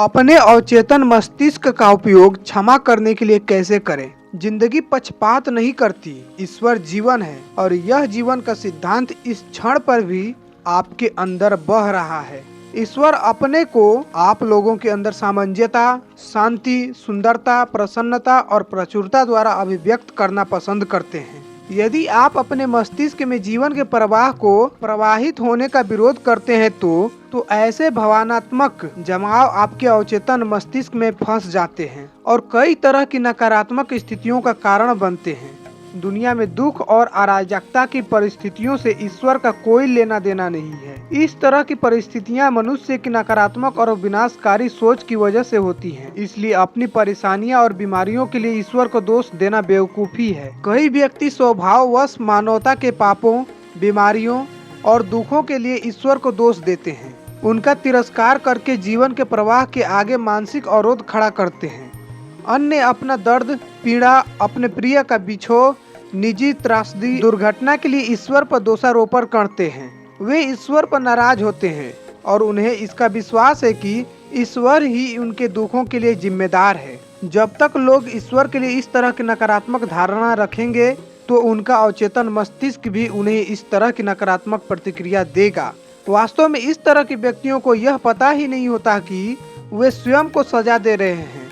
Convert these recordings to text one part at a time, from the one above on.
अपने अवचेतन मस्तिष्क का उपयोग क्षमा करने के लिए कैसे करें। जिंदगी पक्षपात नहीं करती, ईश्वर जीवन है और यह जीवन का सिद्धांत इस क्षण पर भी आपके अंदर बह रहा है। ईश्वर अपने को आप लोगों के अंदर सामंजस्यता, शांति, सुंदरता, प्रसन्नता और प्रचुरता द्वारा अभिव्यक्त करना पसंद करते हैं। यदि आप अपने मस्तिष्क में जीवन के प्रवाह को प्रवाहित होने का विरोध करते हैं तो ऐसे भावनात्मक जमाव आपके अवचेतन मस्तिष्क में फंस जाते हैं और कई तरह की नकारात्मक स्थितियों का कारण बनते हैं। दुनिया में दुख और अराजकता की परिस्थितियों से ईश्वर का कोई लेना देना नहीं है। इस तरह की परिस्थितियां मनुष्य की नकारात्मक और विनाशकारी सोच की वजह से होती हैं। इसलिए अपनी परेशानियां और बीमारियों के लिए ईश्वर को दोष देना बेवकूफ़ी है। कई व्यक्ति स्वभाववश मानवता के पापों, बीमारियों और दुखों के लिए ईश्वर को दोष देते हैं। उनका तिरस्कार करके जीवन के प्रवाह के आगे मानसिक अवरोध खड़ा करते हैं। अन्य अपना दर्द, पीड़ा, अपने प्रिय का बिछोह, निजी त्रासदी, दुर्घटना के लिए ईश्वर पर दोषारोपण करते हैं। वे ईश्वर पर नाराज होते हैं और उन्हें इसका विश्वास है कि ईश्वर ही उनके दुखों के लिए जिम्मेदार है। जब तक लोग ईश्वर के लिए इस तरह की नकारात्मक धारणा रखेंगे तो उनका अवचेतन मस्तिष्क भी उन्हें इस तरह की नकारात्मक प्रतिक्रिया देगा। वास्तव में इस तरह के व्यक्तियों को यह पता ही नहीं होता कि वे स्वयं को सजा दे रहे हैं।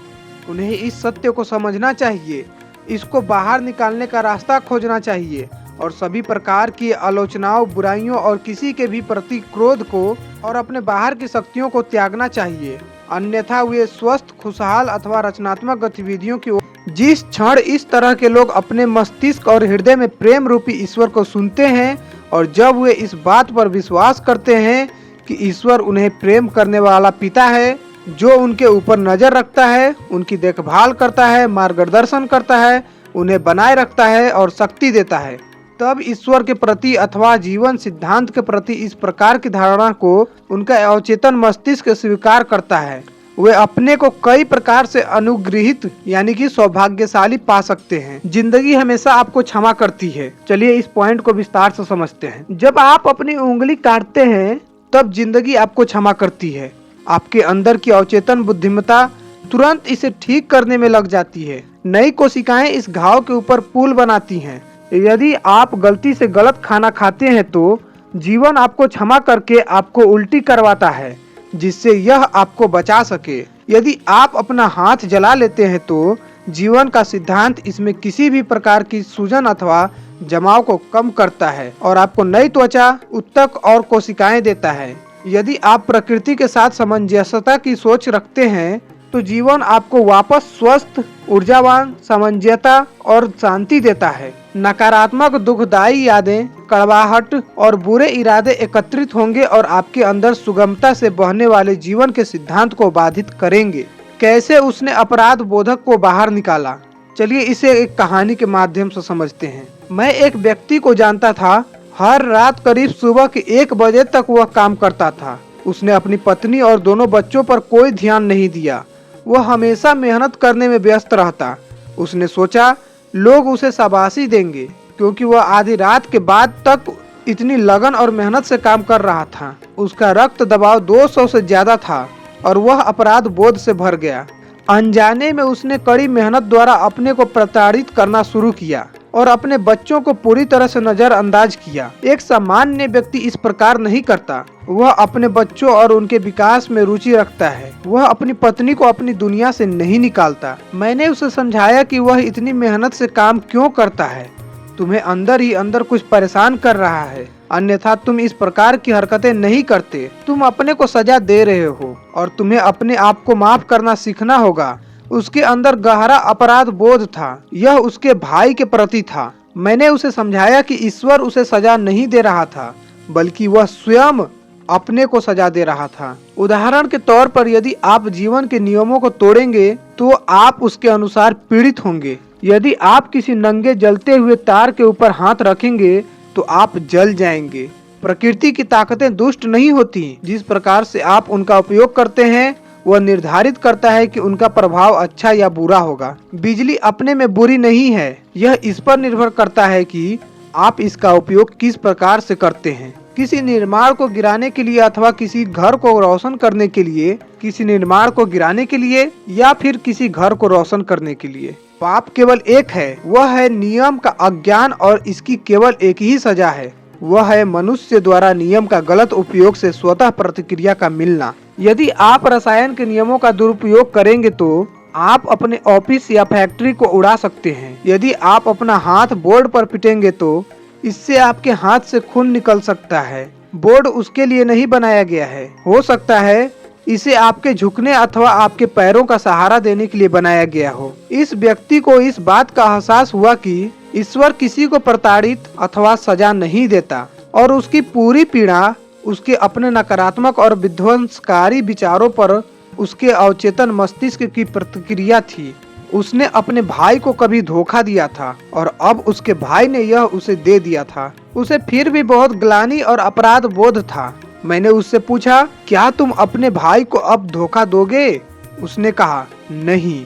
उन्हें इस सत्य को समझना चाहिए, इसको बाहर निकालने का रास्ता खोजना चाहिए और सभी प्रकार की आलोचनाओं, बुराइयों और किसी के भी प्रति क्रोध को और अपने बाहर की शक्तियों को त्यागना चाहिए। अन्यथा वे स्वस्थ, खुशहाल अथवा रचनात्मक गतिविधियों की ओर जिस क्षण इस तरह के लोग अपने मस्तिष्क और हृदय में प्रेम रूपी ईश्वर को सुनते हैं और जब वे इस बात पर विश्वास करते हैं कि ईश्वर उन्हें प्रेम करने वाला पिता है जो उनके ऊपर नजर रखता है, उनकी देखभाल करता है, मार्गदर्शन करता है, उन्हें बनाए रखता है और शक्ति देता है, तब ईश्वर के प्रति अथवा जीवन सिद्धांत के प्रति इस प्रकार की धारणा को उनका अवचेतन मस्तिष्क स्वीकार करता है। वे अपने को कई प्रकार से अनुग्रहित यानी कि सौभाग्यशाली पा सकते हैं। जिंदगी हमेशा आपको क्षमा करती है। चलिए इस पॉइंट को विस्तार से समझते हैं। जब आप अपनी उंगली काटते हैं तब जिंदगी आपको क्षमा करती है। आपके अंदर की अवचेतन बुद्धिमत्ता तुरंत इसे ठीक करने में लग जाती है। नई कोशिकाएं इस घाव के ऊपर पुल बनाती हैं। यदि आप गलती से गलत खाना खाते हैं तो जीवन आपको क्षमा करके आपको उल्टी करवाता है जिससे यह आपको बचा सके। यदि आप अपना हाथ जला लेते हैं तो जीवन का सिद्धांत इसमें किसी भी प्रकार की सूजन अथवा जमाव को कम करता है और आपको नई त्वचा, उत्तक और कोशिकाएं देता है। यदि आप प्रकृति के साथ सामंजस्यता की सोच रखते हैं तो जीवन आपको वापस स्वस्थ, ऊर्जावान, सामंजस्यता और शांति देता है। नकारात्मक, दुखदायी यादें, कड़वाहट और बुरे इरादे एकत्रित होंगे और आपके अंदर सुगमता से बहने वाले जीवन के सिद्धांत को बाधित करेंगे। कैसे उसने अपराध बोधक को बाहर निकाला, चलिए इसे एक कहानी के माध्यम से समझते हैं। मैं एक व्यक्ति को जानता था। हर रात करीब सुबह के 1 बजे तक वह काम करता था। उसने अपनी पत्नी और दोनों बच्चों पर कोई ध्यान नहीं दिया। वह हमेशा मेहनत करने में व्यस्त रहता। उसने सोचा लोग उसे शाबाशी देंगे क्योंकि वह आधी रात के बाद तक इतनी लगन और मेहनत से काम कर रहा था। उसका रक्त दबाव 200 से ज्यादा था और वह अपराध बोध से भर गया। अनजाने में उसने कड़ी मेहनत द्वारा अपने को प्रताड़ित करना शुरू किया और अपने बच्चों को पूरी तरह से नजरअंदाज किया। एक सामान्य व्यक्ति इस प्रकार नहीं करता। वह अपने बच्चों और उनके विकास में रुचि रखता है। वह अपनी पत्नी को अपनी दुनिया से नहीं निकालता। मैंने उसे समझाया कि वह इतनी मेहनत से काम क्यों करता है। तुम्हें अंदर ही अंदर कुछ परेशान कर रहा है, अन्यथा तुम इस प्रकार की हरकतें नहीं करते। तुम अपने को सजा दे रहे हो और तुम्हें अपने आप को माफ करना सीखना होगा। उसके अंदर गहरा अपराध बोध था। यह उसके भाई के प्रति था। मैंने उसे समझाया कि ईश्वर उसे सजा नहीं दे रहा था बल्कि वह स्वयं अपने को सजा दे रहा था। उदाहरण के तौर पर यदि आप जीवन के नियमों को तोड़ेंगे तो आप उसके अनुसार पीड़ित होंगे। यदि आप किसी नंगे जलते हुए तार के ऊपर हाथ रखेंगे तो आप जल जाएंगे। प्रकृति की ताकतें दुष्ट नहीं होती। जिस प्रकार से आप उनका उपयोग करते हैं वह निर्धारित करता है कि उनका प्रभाव अच्छा या बुरा होगा। बिजली अपने में बुरी नहीं है। यह इस पर निर्भर करता है कि आप इसका उपयोग किस प्रकार से करते हैं। किसी निर्माण को गिराने के लिए अथवा किसी घर को रोशन करने के लिए, किसी निर्माण को गिराने के लिए या फिर किसी घर को रोशन करने के लिए। पाप केवल एक है, वह है नियम का अज्ञान और इसकी केवल एक ही सजा है, वह है मनुष्य द्वारा नियम का गलत उपयोग से स्वतः प्रतिक्रिया का मिलना। यदि आप रसायन के नियमों का दुरुपयोग करेंगे तो आप अपने ऑफिस या फैक्ट्री को उड़ा सकते हैं। यदि आप अपना हाथ बोर्ड पर पीटेंगे तो इससे आपके हाथ से खून निकल सकता है। बोर्ड उसके लिए नहीं बनाया गया है, हो सकता है इसे आपके झुकने अथवा आपके पैरों का सहारा देने के लिए बनाया गया हो। इस व्यक्ति को इस बात का एहसास हुआ कि ईश्वर किसी को प्रताड़ित अथवा सजा नहीं देता और उसकी पूरी पीड़ा उसके अपने नकारात्मक और विध्वंसकारी विचारों पर उसके अवचेतन मस्तिष्क की प्रतिक्रिया थी। उसने अपने भाई को कभी धोखा दिया था और अब उसके भाई ने यह उसे दे दिया था। उसे फिर भी बहुत ग्लानि और अपराध बोध था। मैंने उससे पूछा, क्या तुम अपने भाई को अब धोखा दोगे? उसने कहा, नहीं।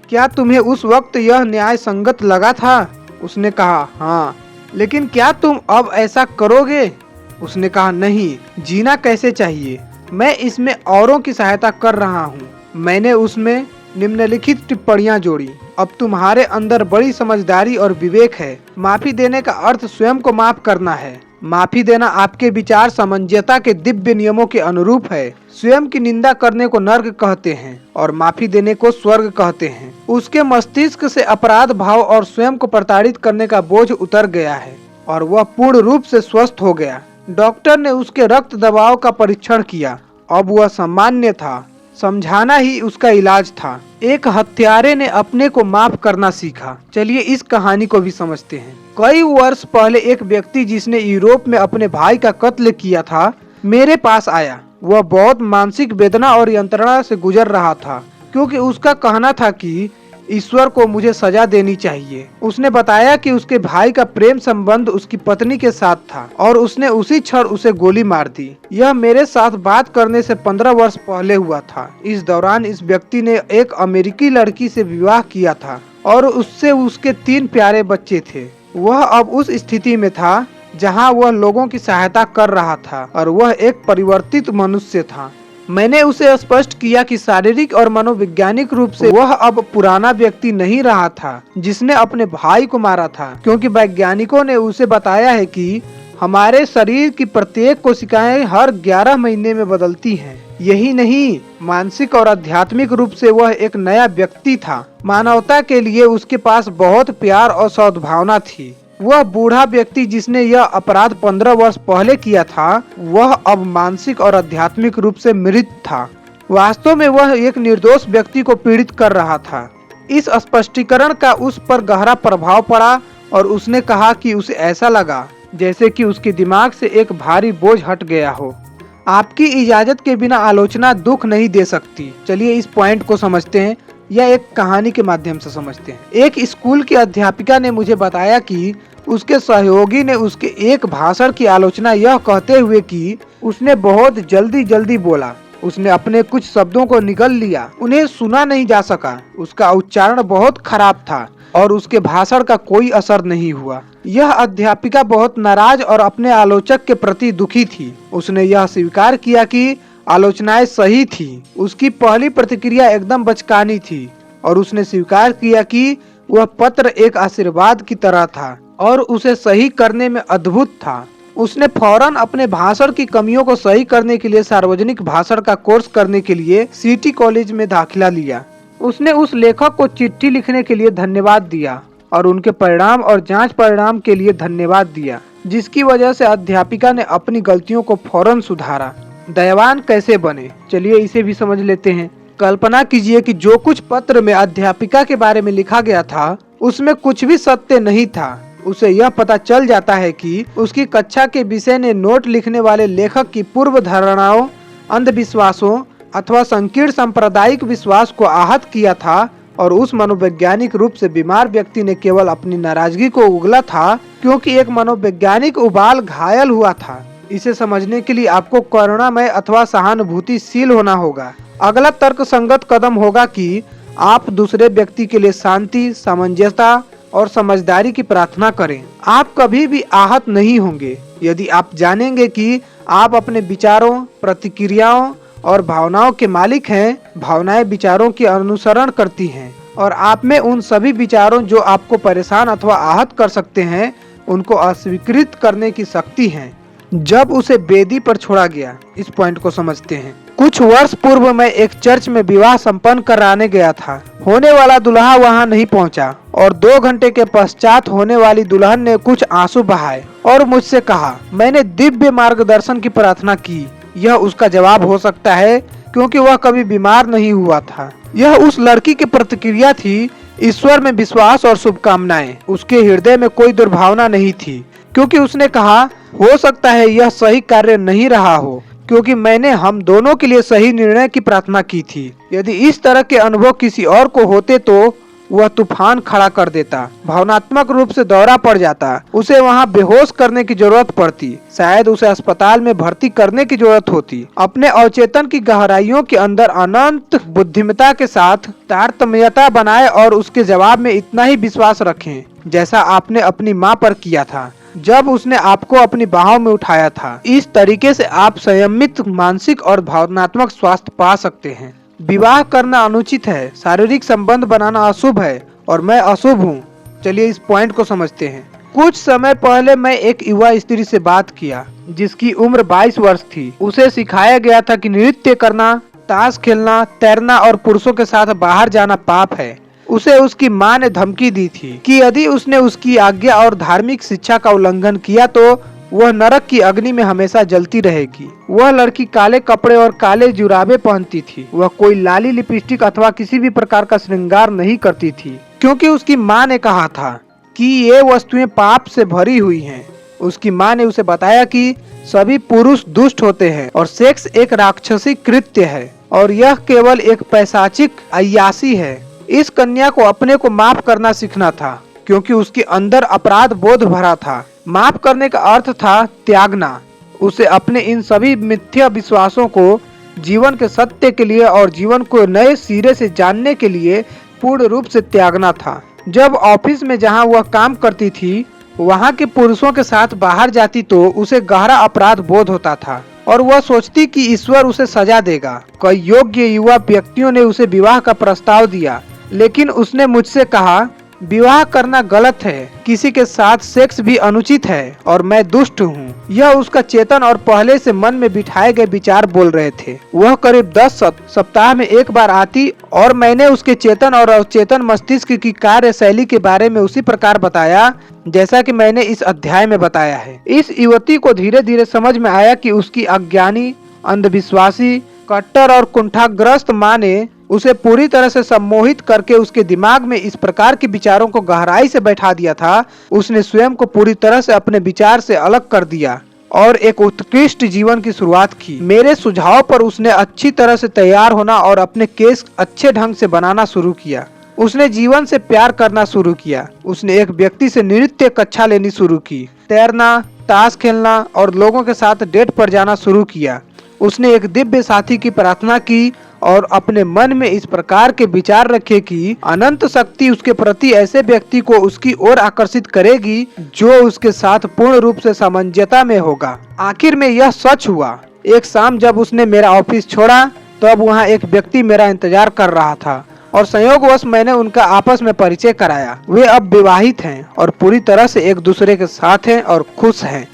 क्या तुम्हें उस वक्त यह न्याय संगत लगा था? उसने कहा, हाँ। लेकिन क्या तुम अब ऐसा करोगे? उसने कहा, नहीं। जीना कैसे चाहिए? मैं इसमें औरों की सहायता कर रहा हूँ। मैंने उसमें निम्नलिखित टिप्पणियां जोड़ी। अब तुम्हारे अंदर बड़ी समझदारी और विवेक है। माफी देने का अर्थ स्वयं को माफ करना है। माफी देना आपके विचार समंजसता के दिव्य नियमों के अनुरूप है। स्वयं की निंदा करने को नर्क कहते हैं और माफी देने को स्वर्ग कहते हैं। उसके मस्तिष्क से अपराध भाव और स्वयं को प्रताड़ित करने का बोझ उतर गया है और वह पूर्ण रूप से स्वस्थ हो गया। डॉक्टर ने उसके रक्त दबाव का परीक्षण किया। अब वह सामान्य था। समझाना ही उसका इलाज था। एक हत्यारे ने अपने को माफ करना सीखा। चलिए इस कहानी को भी समझते हैं। कई वर्ष पहले एक व्यक्ति जिसने यूरोप में अपने भाई का कत्ल किया था मेरे पास आया। वह बहुत मानसिक वेदना और यंत्रणा से गुजर रहा था क्योंकि उसका कहना था कि ईश्वर को मुझे सजा देनी चाहिए। उसने बताया कि उसके भाई का प्रेम संबंध उसकी पत्नी के साथ था और उसने उसी क्षण उसे गोली मार दी। यह मेरे साथ बात करने से 15 वर्ष पहले हुआ था। इस दौरान इस व्यक्ति ने एक अमेरिकी लड़की से विवाह किया था और उससे उसके 3 प्यारे बच्चे थे। वह अब उस स्थिति में था जहां वह लोगों की सहायता कर रहा था और वह एक परिवर्तित मनुष्य था। मैंने उसे स्पष्ट किया कि शारीरिक और मनोवैज्ञानिक रूप से वह अब पुराना व्यक्ति नहीं रहा था जिसने अपने भाई को मारा था, क्योंकि वैज्ञानिकों ने उसे बताया है कि हमारे शरीर की प्रत्येक कोशिकाएं हर 11 महीने में बदलती हैं। यही नहीं, मानसिक और आध्यात्मिक रूप से वह एक नया व्यक्ति था। मानवता के लिए उसके पास बहुत प्यार और सद्भावना थी। वह बूढ़ा व्यक्ति जिसने यह अपराध 15 वर्ष पहले किया था, वह अब मानसिक और आध्यात्मिक रूप से मृत था। वास्तव में वह एक निर्दोष व्यक्ति को पीड़ित कर रहा था। इस स्पष्टीकरण का उस पर गहरा प्रभाव पड़ा और उसने कहा कि उसे ऐसा लगा जैसे कि उसके दिमाग से एक भारी बोझ हट गया हो। आपकी इजाजत के बिना आलोचना दुख नहीं दे सकती। चलिए इस पॉइंट को समझते हैं या एक कहानी के माध्यम से समझते हैं। एक स्कूल की अध्यापिका ने मुझे बताया कि उसके सहयोगी ने उसके एक भाषण की आलोचना यह कहते हुए कि उसने बहुत जल्दी बोला। उसने अपने कुछ शब्दों को निगल लिया, उन्हें सुना नहीं जा सका। उसका उच्चारण बहुत खराब था और उसके भाषण का कोई असर नहीं हुआ। यह अध्यापिका बहुत नाराज और अपने आलोचक के प्रति दुखी थी। उसने यह स्वीकार किया कि आलोचनाएं सही थी। उसकी पहली प्रतिक्रिया एकदम बचकानी थी और उसने स्वीकार किया कि वह पत्र एक आशीर्वाद की तरह था और उसे सही करने में अद्भुत था। उसने फौरन अपने भाषण की कमियों को सही करने के लिए सार्वजनिक भाषण का कोर्स करने के लिए सिटी कॉलेज में दाखिला लिया। उसने उस लेखक को चिट्ठी लिखने के लिए धन्यवाद दिया और उनके परिणाम और जांच परिणाम के लिए धन्यवाद दिया, जिसकी वजह से अध्यापिका ने अपनी गलतियों को फौरन सुधारा। दयावान कैसे बने, चलिए इसे भी समझ लेते हैं। कल्पना कीजिए कि जो कुछ पत्र में अध्यापिका के बारे में लिखा गया था उसमें कुछ भी सत्य नहीं था। उसे यह पता चल जाता है कि उसकी कक्षा के विषय ने नोट लिखने वाले लेखक की पूर्व धारणाओं, अंधविश्वासों अथवा संकीर्ण सांप्रदायिक विश्वास को आहत किया था और उस मनोवैज्ञानिक रूप से बीमार व्यक्ति ने केवल अपनी नाराजगी को उगला था क्योंकि एक मनोवैज्ञानिक उबाल घायल हुआ था। इसे समझने के लिए आपको करुणामय अथवा सहानुभूतिशील होना होगा। अगला तर्कसंगत कदम होगा कि आप दूसरे व्यक्ति के लिए शांति, सामंजस्यता और समझदारी की प्रार्थना करें। आप कभी भी आहत नहीं होंगे। यदि आप जानेंगे कि आप अपने विचारों, प्रतिक्रियाओं और भावनाओं के मालिक हैं, भावनाएं विचारों की अनुसरण करती हैं और आप में उन सभी विचारों जो आपको परेशान अथवा आहत कर सकते हैं, उनको अस्वीकृत करने की शक्ति है। जब उसे बेदी पर छोड़ा गया, इस पॉइंट को समझते हैं। कुछ वर्ष पूर्व मैं एक चर्च में विवाह संपन्न कराने गया था। होने वाला दूल्हा वहां नहीं पहुंचा और 2 घंटे के पश्चात होने वाली दुल्हन ने कुछ आंसू बहाए और मुझसे कहा, मैंने दिव्य मार्गदर्शन की प्रार्थना की। यह उसका जवाब हो सकता है क्योंकि वह कभी बीमार नहीं हुआ था। यह उस लड़की की प्रतिक्रिया थी। ईश्वर में विश्वास और शुभकामनाएं। उसके हृदय में कोई दुर्भावना नहीं थी क्योंकि उसने कहा, हो सकता है यह सही कार्य नहीं रहा हो क्योंकि मैंने हम दोनों के लिए सही निर्णय की प्रार्थना की थी। यदि इस तरह के अनुभव किसी और को होते तो वह तूफान खड़ा कर देता, भावनात्मक रूप से दौरा पड़ जाता, उसे वहां बेहोश करने की जरूरत पड़ती, शायद उसे अस्पताल में भर्ती करने की जरूरत होती। अपने अवचेतन की गहराइयों के अंदर अनंत बुद्धिमत्ता के साथ तारतम्यता बनाए और उसके जवाब में इतना ही विश्वास रखें जैसा आपने अपनी माँ पर किया था जब उसने आपको अपनी बाहों में उठाया था। इस तरीके से आप संयमित मानसिक और भावनात्मक स्वास्थ्य पा सकते हैं। विवाह करना अनुचित है, शारीरिक संबंध बनाना अशुभ है और मैं अशुभ हूँ। चलिए इस पॉइंट को समझते हैं। कुछ समय पहले मैं एक युवा स्त्री से बात किया जिसकी उम्र 22 वर्ष थी। उसे सिखाया गया था कि नृत्य करना, ताश खेलना, तैरना और पुरुषों के साथ बाहर जाना पाप है। उसे उसकी मां ने धमकी दी थी कि यदि उसने उसकी आज्ञा और धार्मिक शिक्षा का उल्लंघन किया तो वह नरक की अग्नि में हमेशा जलती रहेगी। वह लड़की काले कपड़े और काले जुराबे पहनती थी। वह कोई लाली लिपस्टिक अथवा किसी भी प्रकार का श्रृंगार नहीं करती थी क्योंकि उसकी मां ने कहा था कि ये वस्तुएं पाप से भरी हुई हैं। उसकी मां ने उसे बताया कि सभी पुरुष दुष्ट होते हैं और सेक्स एक राक्षसी कृत्य है और यह केवल एक पैशाचिक अय्याशी है। इस कन्या को अपने को माफ करना सीखना था क्योंकि उसके अंदर अपराध बोध भरा था। माफ करने का अर्थ था त्यागना। उसे अपने इन सभी मिथ्या विश्वासों को जीवन के सत्य के लिए और जीवन को नए सिरे से जानने के लिए पूर्ण रूप से त्यागना था। जब ऑफिस में जहां वह काम करती थी वहां के पुरुषों के साथ बाहर जाती तो उसे गहरा अपराध बोध होता था और वह सोचती कि ईश्वर उसे सजा देगा। कई योग्य युवा व्यक्तियों ने उसे विवाह का प्रस्ताव दिया लेकिन उसने मुझसे कहा, विवाह करना गलत है, किसी के साथ सेक्स भी अनुचित है और मैं दुष्ट हूँ। यह उसका चेतन और पहले से मन में बिठाए गए विचार बोल रहे थे। वह करीब 10 सप्ताह में एक बार आती और मैंने उसके चेतन और अवचेतन मस्तिष्क की कार्यशैली के बारे में उसी प्रकार बताया जैसा कि मैंने इस अध्याय में बताया है। इस युवती को धीरे धीरे समझ में आया कि उसकी अज्ञानी, अंधविश्वासी, कट्टर और कुंठाग्रस्त माँ ने उसे पूरी तरह से सम्मोहित करके उसके दिमाग में इस प्रकार के विचारों को गहराई से बैठा दिया था। उसने स्वयं को पूरी तरह से अपने विचार से अलग कर दिया और एक उत्कृष्ट जीवन की शुरुआत की। मेरे सुझाव पर उसने अच्छी तरह से तैयार होना और अपने केस अच्छे ढंग से बनाना शुरू किया। उसने जीवन से प्यार करना शुरू किया। उसने एक व्यक्ति से नृत्य कक्षा लेनी शुरू की, तैरना, ताश खेलना और लोगों के साथ डेट पर जाना शुरू किया। उसने एक दिव्य साथी की प्रार्थना की और अपने मन में इस प्रकार के विचार रखे कि अनंत शक्ति उसके प्रति ऐसे व्यक्ति को उसकी ओर आकर्षित करेगी जो उसके साथ पूर्ण रूप से सामंजस्य में होगा। आखिर में यह सच हुआ। एक शाम जब उसने मेरा ऑफिस छोड़ा तब वहाँ एक व्यक्ति मेरा इंतजार कर रहा था और संयोगवश मैंने उनका आपस में परिचय कराया। वे अब विवाहित हैं और पूरी तरह से एक दूसरे के साथ हैं और खुश हैं।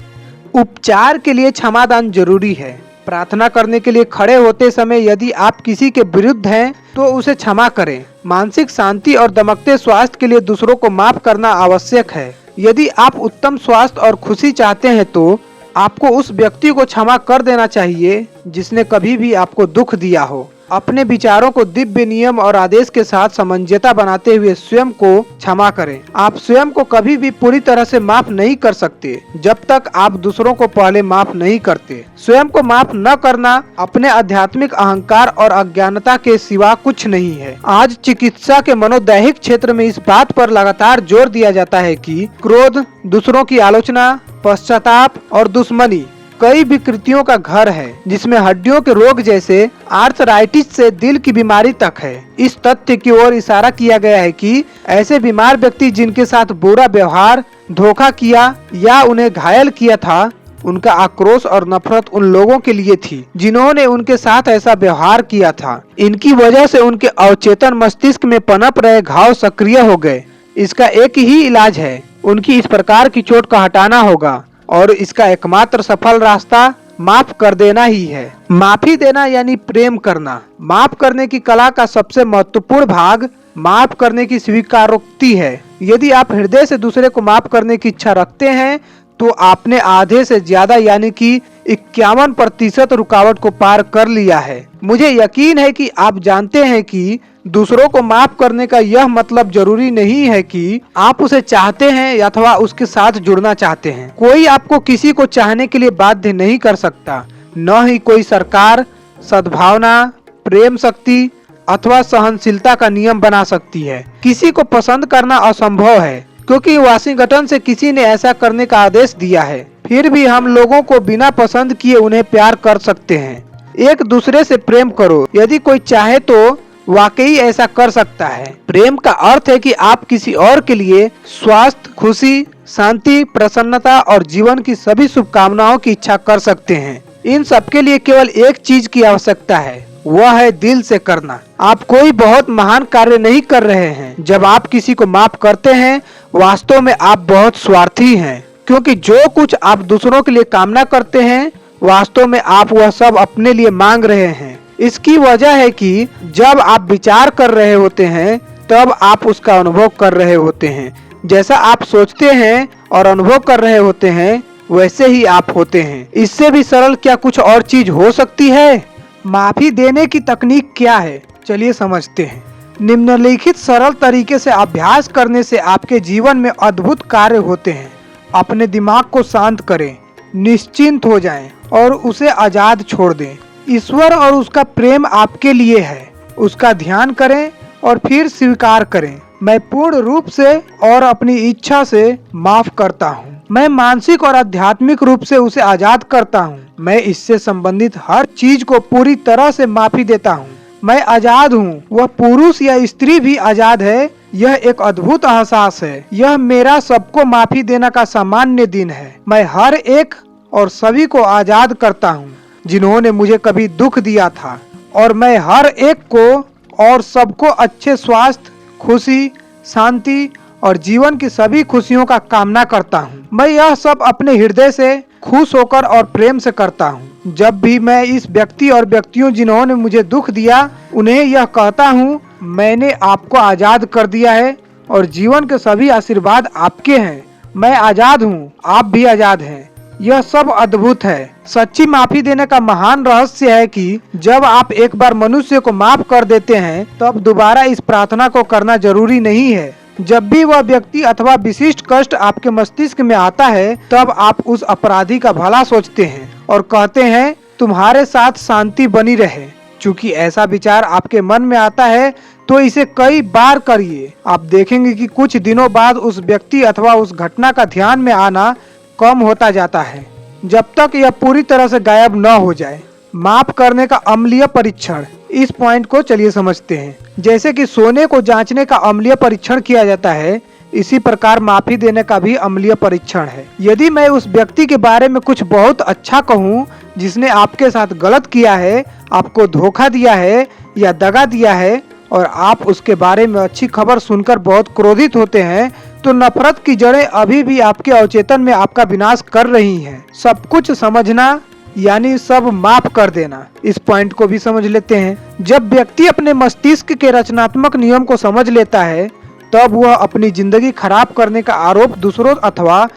उपचार के लिए क्षमादान जरूरी है। प्रार्थना करने के लिए खड़े होते समय यदि आप किसी के विरुद्ध हैं तो उसे क्षमा करें। मानसिक शांति और दमकते स्वास्थ्य के लिए दूसरों को माफ करना आवश्यक है। यदि आप उत्तम स्वास्थ्य और खुशी चाहते हैं तो आपको उस व्यक्ति को क्षमा कर देना चाहिए जिसने कभी भी आपको दुख दिया हो। अपने विचारों को दिव्य नियम और आदेश के साथ सामंजस्य बनाते हुए स्वयं को क्षमा करें। आप स्वयं को कभी भी पूरी तरह से माफ नहीं कर सकते जब तक आप दूसरों को पहले माफ नहीं करते। स्वयं को माफ न करना अपने आध्यात्मिक अहंकार और अज्ञानता के सिवा कुछ नहीं है। आज चिकित्सा के मनोदैहिक क्षेत्र में इस बात पर लगातार जोर दिया जाता है कि क्रोध, दूसरों की आलोचना, पश्चाताप और दुश्मनी कई विकृतियों का घर है जिसमें हड्डियों के रोग जैसे आर्थराइटिस से दिल की बीमारी तक है। इस तथ्य की ओर इशारा किया गया है कि ऐसे बीमार व्यक्ति जिनके साथ बुरा व्यवहार, धोखा किया या उन्हें घायल किया था उनका आक्रोश और नफरत उन लोगों के लिए थी जिन्होंने उनके साथ ऐसा व्यवहार किया था। इनकी वजह से उनके अवचेतन मस्तिष्क में पनप रहे घाव सक्रिय हो गए। इसका एक ही इलाज है, उनकी इस प्रकार की चोट का हटाना होगा और इसका एकमात्र सफल रास्ता माफ कर देना ही है। माफी देना यानी प्रेम करना। माफ करने की कला का सबसे महत्वपूर्ण भाग माफ करने की स्वीकारोक्ति है। यदि आप हृदय से दूसरे को माफ करने की इच्छा रखते हैं तो आपने आधे से ज्यादा यानी कि 51% रुकावट को पार कर लिया है। मुझे यकीन है कि आप जानते हैं कि दूसरों को माफ करने का यह मतलब जरूरी नहीं है कि आप उसे चाहते हैं अथवा उसके साथ जुड़ना चाहते हैं। कोई आपको किसी को चाहने के लिए बाध्य नहीं कर सकता, न ही कोई सरकार सद्भावना, प्रेम शक्ति अथवा सहनशीलता का नियम बना सकती है। किसी को पसंद करना असंभव है क्योंकि वाशिंगटन से किसी ने ऐसा करने का आदेश दिया है। फिर भी हम लोगों को बिना पसंद किए उन्हें प्यार कर सकते हैं। एक दूसरे से प्रेम करो। यदि कोई चाहे तो वाकई ऐसा कर सकता है। प्रेम का अर्थ है कि आप किसी और के लिए स्वास्थ्य, खुशी, शांति, प्रसन्नता और जीवन की सभी शुभकामनाओं की इच्छा कर सकते हैं। इन सबके लिए केवल एक चीज की आवश्यकता है, वह है दिल से करना। आप कोई बहुत महान कार्य नहीं कर रहे हैं। जब आप किसी को माफ करते हैं वास्तव में आप बहुत स्वार्थी हैं, क्योंकि जो कुछ आप दूसरों के लिए कामना करते हैं वास्तव में आप वह सब अपने लिए मांग रहे हैं। इसकी वजह है कि जब आप विचार कर रहे होते हैं तब आप उसका अनुभव कर रहे होते हैं। जैसा आप सोचते हैं और अनुभव कर रहे होते हैं वैसे ही आप होते हैं। इससे भी सरल क्या कुछ और चीज हो सकती है? माफी देने की तकनीक क्या है, चलिए समझते हैं। निम्नलिखित सरल तरीके से अभ्यास करने से आपके जीवन में अद्भुत कार्य होते हैं। अपने दिमाग को शांत करें, निश्चिंत हो जाएं और उसे आजाद छोड़ दें। ईश्वर और उसका प्रेम आपके लिए है, उसका ध्यान करें और फिर स्वीकार करें, मैं पूर्ण रूप से और अपनी इच्छा से माफ करता हूँ। मैं मानसिक और आध्यात्मिक रूप से उसे आजाद करता हूँ। मैं इससे संबंधित हर चीज को पूरी तरह से माफी देता हूँ। मैं आजाद हूँ। वह पुरुष या स्त्री भी आजाद है। यह एक अद्भुत एहसास है। यह मेरा सबको माफी देना का सामान्य दिन है। मैं हर एक और सभी को आजाद करता हूँ जिन्होंने मुझे कभी दुख दिया था, और मैं हर एक को और सबको अच्छे स्वास्थ्य, खुशी, शांति और जीवन की सभी खुशियों का कामना करता हूँ। मैं यह सब अपने हृदय से खुश होकर और प्रेम से करता हूँ। जब भी मैं इस व्यक्ति और व्यक्तियों जिन्होंने मुझे दुख दिया उन्हें यह कहता हूँ, मैंने आपको आजाद कर दिया है और जीवन के सभी आशीर्वाद आपके हैं। मैं आजाद हूँ, आप भी आजाद हैं। यह सब अद्भुत है। सच्ची माफी देने का महान रहस्य है कि जब आप एक बार मनुष्य को माफ कर देते हैं तब दोबारा इस प्रार्थना को करना जरूरी नहीं है। जब भी वह व्यक्ति अथवा विशिष्ट कष्ट आपके मस्तिष्क में आता है तब आप उस अपराधी का भला सोचते हैं और कहते हैं तुम्हारे साथ शांति बनी रहे। चूंकि ऐसा विचार आपके मन में आता है तो इसे कई बार करिए। आप देखेंगे कि कुछ दिनों बाद उस व्यक्ति अथवा उस घटना का ध्यान में आना कम होता जाता है, जब तक यह पूरी तरह से गायब न हो जाए। माफ करने का अम्लीय परीक्षण। इस पॉइंट को चलिए समझते हैं। जैसे कि सोने को जांचने का अम्लीय परीक्षण किया जाता है, इसी प्रकार माफी देने का भी अम्लीय परीक्षण है। यदि मैं उस व्यक्ति के बारे में कुछ बहुत अच्छा कहूँ जिसने आपके साथ गलत किया है, आपको धोखा दिया है या दगा दिया है, और आप उसके बारे में अच्छी खबर सुनकर बहुत क्रोधित होते हैं, तो नफरत की जड़ें अभी भी आपके अवचेतन में आपका विनाश कर रही हैं। सब कुछ समझना यानी सब माफ कर देना। इस पॉइंट को भी समझ लेते हैं। जब व्यक्ति अपने मस्तिष्क के रचनात्मक नियम को समझ लेता है तब वह अपनी जिंदगी खराब करने का आरोप दूसरों अथवा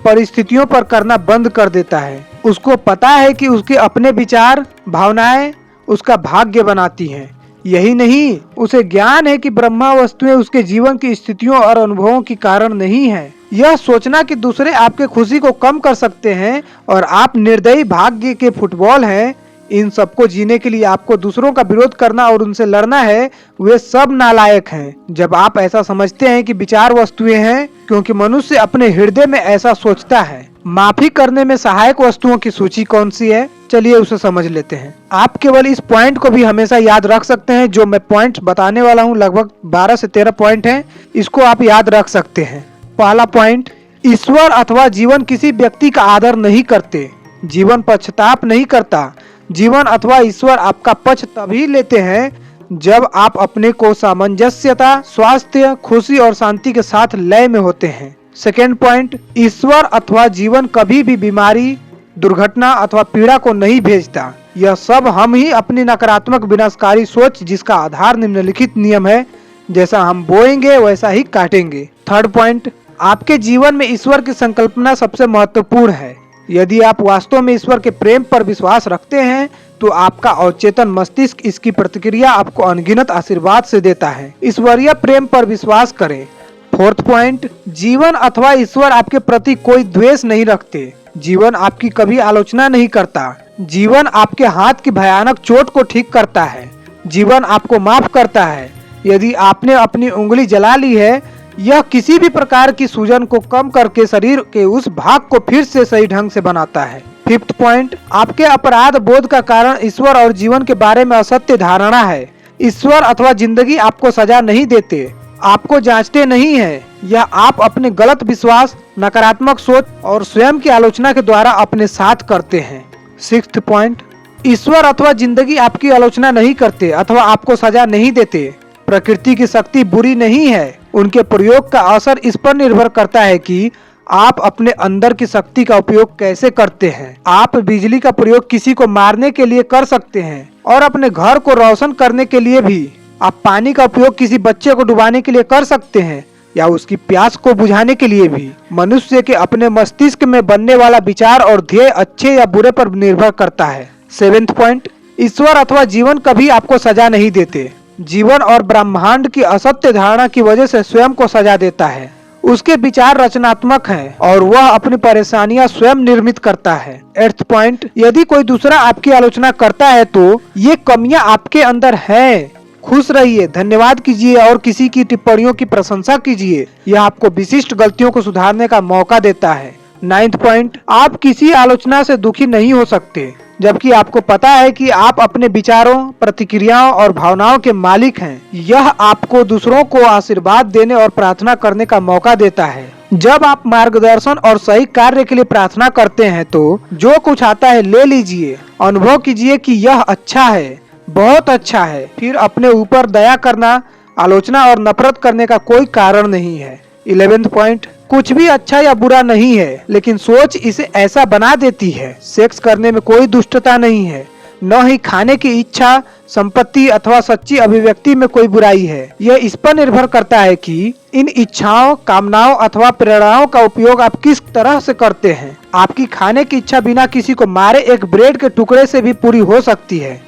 परिस्थितियों पर करना बंद कर देता है। उसको पता है कि उसके अपने विचार, भावनाएं उसका भाग्य बनाती हैं। यही नहीं, उसे ज्ञान है कि ब्रह्मा वस्तुएं उसके जीवन की स्थितियों और अनुभवों की कारण नहीं है। यह सोचना कि दूसरे आपके खुशी को कम कर सकते हैं और आप निर्दयी भाग्य के फुटबॉल हैं, इन सबको जीने के लिए आपको दूसरों का विरोध करना और उनसे लड़ना है, वे सब नालायक हैं। जब आप ऐसा समझते हैं कि विचार वस्तुएं हैं क्योंकि मनुष्य अपने हृदय में ऐसा सोचता है। माफी करने में सहायक वस्तुओं की सूची कौन सी है, चलिए उसे समझ लेते हैं। आप केवल इस पॉइंट को भी हमेशा याद रख सकते हैं। जो मैं पॉइंट्स बताने वाला हूँ लगभग 12 से 13 पॉइंट हैं, इसको आप याद रख सकते हैं। पहला पॉइंट, ईश्वर अथवा जीवन किसी व्यक्ति का आदर नहीं करते। जीवन पश्चाताप नहीं करता। जीवन अथवा ईश्वर आपका पक्ष तभी लेते हैं जब आप अपने को सामंजस्यता, स्वास्थ्य, खुशी और शांति के साथ लय में होते हैं। सेकेंड पॉइंट, ईश्वर अथवा जीवन कभी भी बीमारी, दुर्घटना अथवा पीड़ा को नहीं भेजता। यह सब हम ही अपनी नकारात्मक विनाशकारी सोच, जिसका आधार निम्नलिखित नियम है, जैसा हम बोएंगे वैसा ही काटेंगे। थर्ड पॉइंट, आपके जीवन में ईश्वर की संकल्पना सबसे महत्वपूर्ण है। यदि आप वास्तव में ईश्वर के प्रेम पर विश्वास रखते हैं तो आपका अवचेतन मस्तिष्क इसकी प्रतिक्रिया आपको अनगिनत आशीर्वाद से देता है। ईश्वरीय प्रेम पर विश्वास करें। फोर्थ पॉइंट, जीवन अथवा ईश्वर आपके प्रति कोई द्वेष नहीं रखते। जीवन आपकी कभी आलोचना नहीं करता। जीवन आपके हाथ की भयानक चोट को ठीक करता है। जीवन आपको माफ करता है यदि आपने अपनी उंगली जला ली है। यह किसी भी प्रकार की सूजन को कम करके शरीर के उस भाग को फिर से सही ढंग से बनाता है। फिफ्थ पॉइंट, आपके अपराध बोध का कारण ईश्वर और जीवन के बारे में असत्य धारणा है। ईश्वर अथवा जिंदगी आपको सजा नहीं देते, आपको जांचते नहीं है। यह आप अपने गलत विश्वास, नकारात्मक सोच और स्वयं की आलोचना के द्वारा अपने साथ करते हैं। सिक्स्थ पॉइंट, ईश्वर अथवा जिंदगी आपकी आलोचना नहीं करते अथवा आपको सजा नहीं देते। प्रकृति की शक्ति बुरी नहीं है। उनके प्रयोग का असर इस पर निर्भर करता है कि आप अपने अंदर की शक्ति का उपयोग कैसे करते हैं। आप बिजली का प्रयोग किसी को मारने के लिए कर सकते हैं और अपने घर को रोशन करने के लिए भी। आप पानी का उपयोग किसी बच्चे को डुबाने के लिए कर सकते हैं या उसकी प्यास को बुझाने के लिए भी। मनुष्य के अपने मस्तिष्क में बनने वाला विचार और ध्येय अच्छे या बुरे पर निर्भर करता है। सेवेंथ पॉइंट, ईश्वर अथवा जीवन कभी आपको सजा नहीं देते। जीवन और ब्रह्मांड की असत्य धारणा की वजह से स्वयं को सजा देता है। उसके विचार रचनात्मक हैं और वह अपनी परेशानियां स्वयं निर्मित करता है। एट्थ पॉइंट, यदि कोई दूसरा आपकी आलोचना करता है तो ये कमियां आपके अंदर हैं। खुश रहिए, धन्यवाद कीजिए और किसी की टिप्पणियों की प्रशंसा कीजिए। यह आपको विशिष्ट गलतियों को सुधारने का मौका देता है। नाइन्थ पॉइंट, आप किसी आलोचना से दुखी नहीं हो सकते, जबकि आपको पता है कि आप अपने विचारों, प्रतिक्रियाओं और भावनाओं के मालिक हैं। यह आपको दूसरों को आशीर्वाद देने और प्रार्थना करने का मौका देता है। जब आप मार्गदर्शन और सही कार्य के लिए प्रार्थना करते हैं तो जो कुछ आता है ले लीजिए, अनुभव कीजिए कि यह अच्छा है, बहुत अच्छा है। फिर अपने ऊपर दया करना, आलोचना और नफरत करने का कोई कारण नहीं है। 11th पॉइंट, कुछ भी अच्छा या बुरा नहीं है, लेकिन सोच इसे ऐसा बना देती है। सेक्स करने में कोई दुष्टता नहीं है, न ही खाने की इच्छा, संपत्ति अथवा सच्ची अभिव्यक्ति में कोई बुराई है। यह इस पर निर्भर करता है कि इन इच्छाओं, कामनाओं अथवा प्रेरणाओं का उपयोग आप किस तरह से करते हैं। आपकी खाने की इच्छा बिना किसी को मारे एक ब्रेड के टुकड़े से भी पूरी हो सकती है।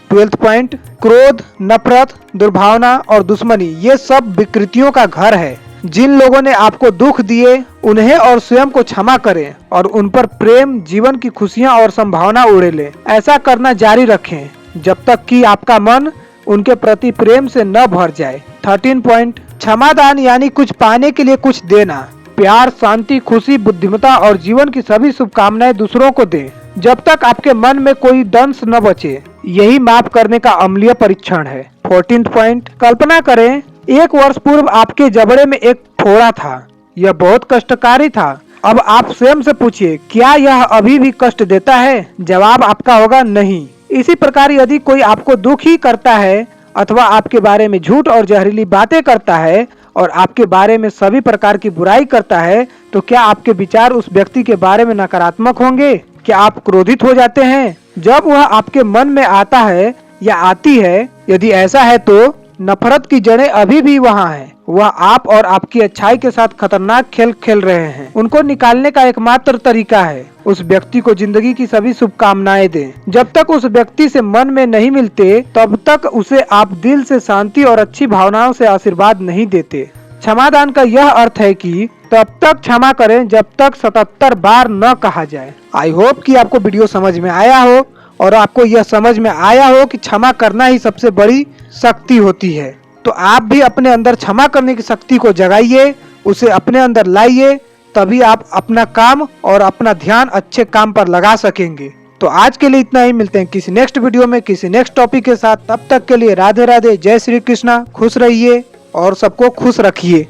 12th पॉइंट, क्रोध, नफरत, दुर्भावना और दुश्मनी ये सब विकृतियों का घर है। जिन लोगों ने आपको दुख दिए उन्हें और स्वयं को क्षमा करें और उन पर प्रेम, जीवन की खुशियां और संभावना उड़ेलें। ऐसा करना जारी रखें जब तक कि आपका मन उनके प्रति प्रेम से न भर जाए। 13 पॉइंट, क्षमादान यानी कुछ पाने के लिए कुछ देना। प्यार, शांति, खुशी, बुद्धिमत्ता और जीवन की सभी शुभकामनाएं दूसरों को दें जब तक आपके मन में कोई दंश न बचे। यही माफ करने का अम्लीय परीक्षण है। 14th पॉइंट, कल्पना करें 1 वर्ष पूर्व आपके जबड़े में एक फोड़ा था। यह बहुत कष्टकारी था। अब आप स्वयं से पूछिए, क्या यह अभी भी कष्ट देता है? जवाब आपका होगा नहीं। इसी प्रकार यदि कोई आपको दुखी करता है अथवा आपके बारे में झूठ और जहरीली बातें करता है और आपके बारे में सभी प्रकार की बुराई करता है, तो क्या आपके विचार उस व्यक्ति के बारे में नकारात्मक होंगे? क्या आप क्रोधित हो जाते हैं जब वह आपके मन में आता है या आती है? यदि ऐसा है तो नफरत की जड़ें अभी भी वहाँ हैं। वह आप और आपकी अच्छाई के साथ खतरनाक खेल खेल रहे हैं। उनको निकालने का एकमात्र तरीका है उस व्यक्ति को जिंदगी की सभी शुभकामनाएं दें। जब तक उस व्यक्ति से मन में नहीं मिलते तब तक उसे आप दिल से शांति और अच्छी भावनाओं से आशीर्वाद नहीं देते। क्षमादान का यह अर्थ है कि तब तक क्षमा करें जब तक 77 बार न कहा जाए। आई होप कि आपको वीडियो समझ में आया हो और आपको यह समझ में आया हो कि क्षमा करना ही सबसे बड़ी शक्ति होती है। तो आप भी अपने अंदर क्षमा करने की शक्ति को जगाइए, उसे अपने अंदर लाइए, तभी आप अपना काम और अपना ध्यान अच्छे काम पर लगा सकेंगे। तो आज के लिए इतना ही। मिलते हैं किसी नेक्स्ट वीडियो में किसी नेक्स्ट टॉपिक के साथ। तब तक के लिए राधे राधे, जय श्री कृष्णा। खुश रहिए और सबको खुश रखिए।